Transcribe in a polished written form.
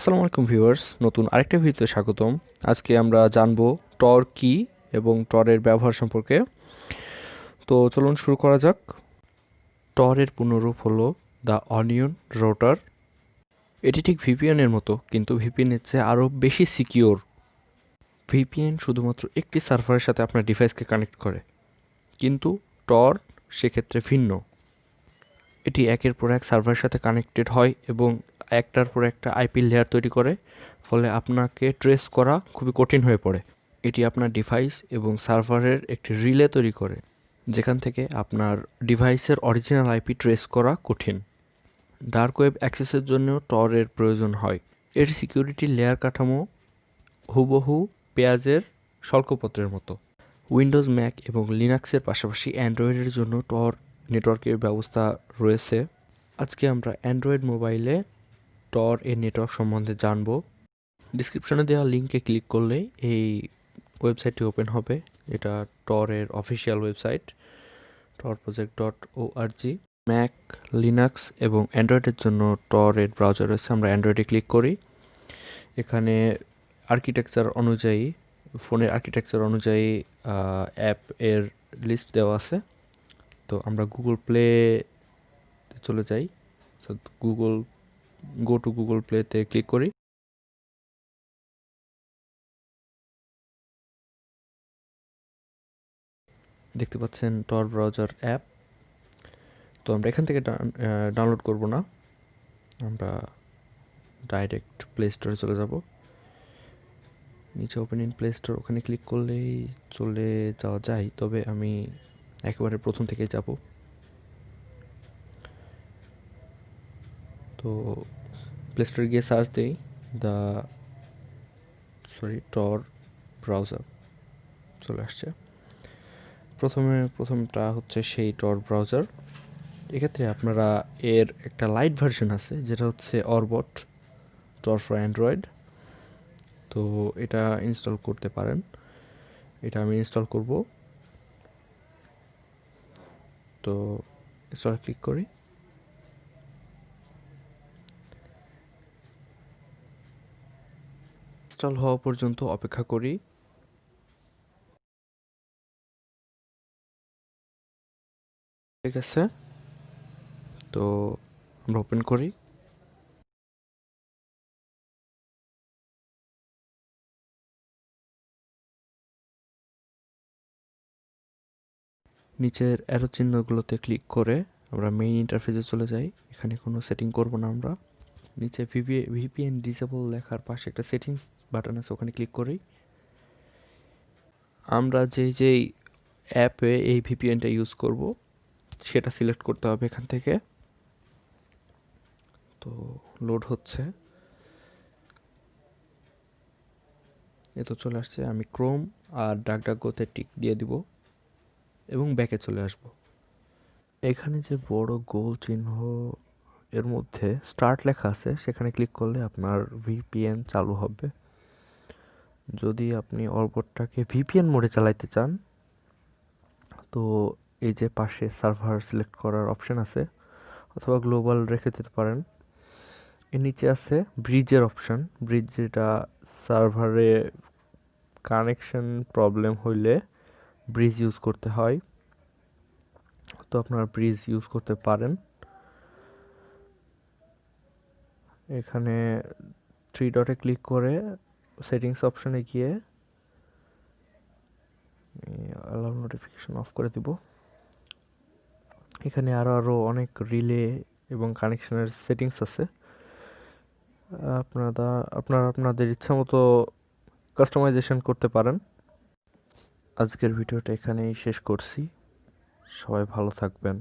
আসসালামু আলাইকুম ভিউয়ার্স, নতুন আরেকটা ভিডিওতে স্বাগতম। আজকে আমরা জানবো টর কি এবং টরের ব্যবহার সম্পর্কে। তো চলুন শুরু করা যাক। টরের পূর্ণরূপ হলো দ্য অনিয়ন রাউটার। এটি ঠিক ভিপিএনের মতো, কিন্তু ভিপিএনের চেয়ে আরও বেশি সিকিউর। ভিপিএন শুধুমাত্র একটি সার্ভারের সাথে আপনার ডিভাইসকে কানেক্ট করে, কিন্তু টর সেক্ষেত্রে ভিন্ন। এটি একের পর এক সার্ভারের সাথে কানেক্টেড হয় এবং একটার পর একটা আইপি লেয়ার তৈরি করে, ফলে আপনাকে ট্রেস করা খুবই কঠিন হয়ে পড়ে। এটি আপনার ডিভাইস এবং সার্ভারের একটি রিলে তৈরি করে, যেখান থেকে আপনার ডিভাইসের অরিজিনাল আইপি ট্রেস করা কঠিন। ডার্ক ওয়েব অ্যাক্সেসের জন্যও টরের প্রয়োজন হয়। এর সিকিউরিটি লেয়ার কাঠামো হুবহু পেঁয়াজের স্বল্পপত্রের মতো। উইন্ডোজ, ম্যাক এবং লিনাক্সের পাশাপাশি অ্যান্ড্রয়েডের জন্য টর নেটওয়ার্কের ব্যবস্থা রয়েছে। আজকে আমরা অ্যান্ড্রয়েড মোবাইলে টর এর নেটওয়ার্ক সম্বন্ধে জানব। ডিসক্রিপশনে দেওয়া লিঙ্কে ক্লিক করলে এই ওয়েবসাইটটি ওপেন হবে। এটা টরের official website torproject.org। Mac, Linux এবং অ্যান্ড্রয়েডের জন্য টরের ব্রাউজার রয়েছে। আমরা অ্যান্ড্রয়েডে ক্লিক করি। এখানে আর্কিটেকচার অনুযায়ী, ফোনের আর্কিটেকচার অনুযায়ী অ্যাপ এর লিস্ট দেওয়া আছে। তো আমরা গুগল প্লে চলে যাই। তো গো টু গুগল প্লেতে ক্লিক করি। দেখতে পাচ্ছেন টর ব্রাউজার অ্যাপ। তো আমরা এখান থেকে ডাউনলোড করব না, আমরা ডাইরেক্ট প্লে স্টোরে চলে যাব। নিচে ওপেন ইন প্লে স্টোর, ওখানে ক্লিক করলেই চলে যাওয়া যায়, তবে আমি একেবারে প্রথম থেকেই যাব। তো প্লে স্টোরে গিয়ে সার্চ দিই টর ব্রাউজার, চলে আসছে। প্রথমটা হচ্ছে সেই টর ব্রাউজার। এক্ষেত্রে আপনারা এর একটা লাইট ভার্সন আছে, যেটা হচ্ছে অরবট টর ফর অ্যান্ড্রয়েড। তো এটা ইনস্টল করতে পারেন। এটা আমি ইনস্টল করব। তো ইনস্টল ক্লিক করি। ইনস্টল হওয়া পর্যন্ত অপেক্ষা করি। ঠিক আছে, তো আমরা ওপেন করি। নিচের অ্যারো চিহ্নগুলোতে ক্লিক করে আমরা মেইন ইন্টারফেসে চলে যাই। এখানে কোনো সেটিং করব না আমরা। নিচে ভিপিএন ডিসেবল লেখার পাশে একটা সেটিংস বাটন আছে, ওখানে ক্লিক করি। আমরা যেই অ্যাপে এই ভিপিএনটা ইউজ করব সেটা সিলেক্ট করতে হবে এখান থেকে। তো লোড হচ্ছে, এ তো চলে আসছে। আমি ক্রোম আর ডাকডাকগোতে টিক দিয়ে দিব এবং ব্যাকে চলে আসব। এখানে যে বড় গোল চিহ্ন এর মধ্যে স্টার্ট লেখা আছে, সেখানে ক্লিক করলে আপনার ভিপিএন চালু হবে। যদি আপনি অরবটটাকে ভিপিএন মোডে চালাইতে চান, তো এই যে পাশে সার্ভার সিলেক্ট করার অপশন আছে, অথবা গ্লোবাল রেখে দিতে পারেন। এর নিচে আছে ব্রিজের অপশন। ব্রিজ যেটা সার্ভারে কানেকশন প্রবলেম হইলে ব্রিজ ইউজ করতে হয়, তো আপনারা ব্রিজ ইউজ করতে পারেন। এখানে থ্রি ডটে ক্লিক করে সেটিংস অপশনে গিয়ে অ্যালাউ নোটিফিকেশন অফ করে দিব। এখানে আরও অনেক রিলে এবং কানেকশনের সেটিংস আছে। আপনারা আপনাদের ইচ্ছা মতো কাস্টমাইজেশন করতে পারেন। আজকের ভিডিওটা এখানেই শেষ করছি। সবাই ভালো থাকবেন।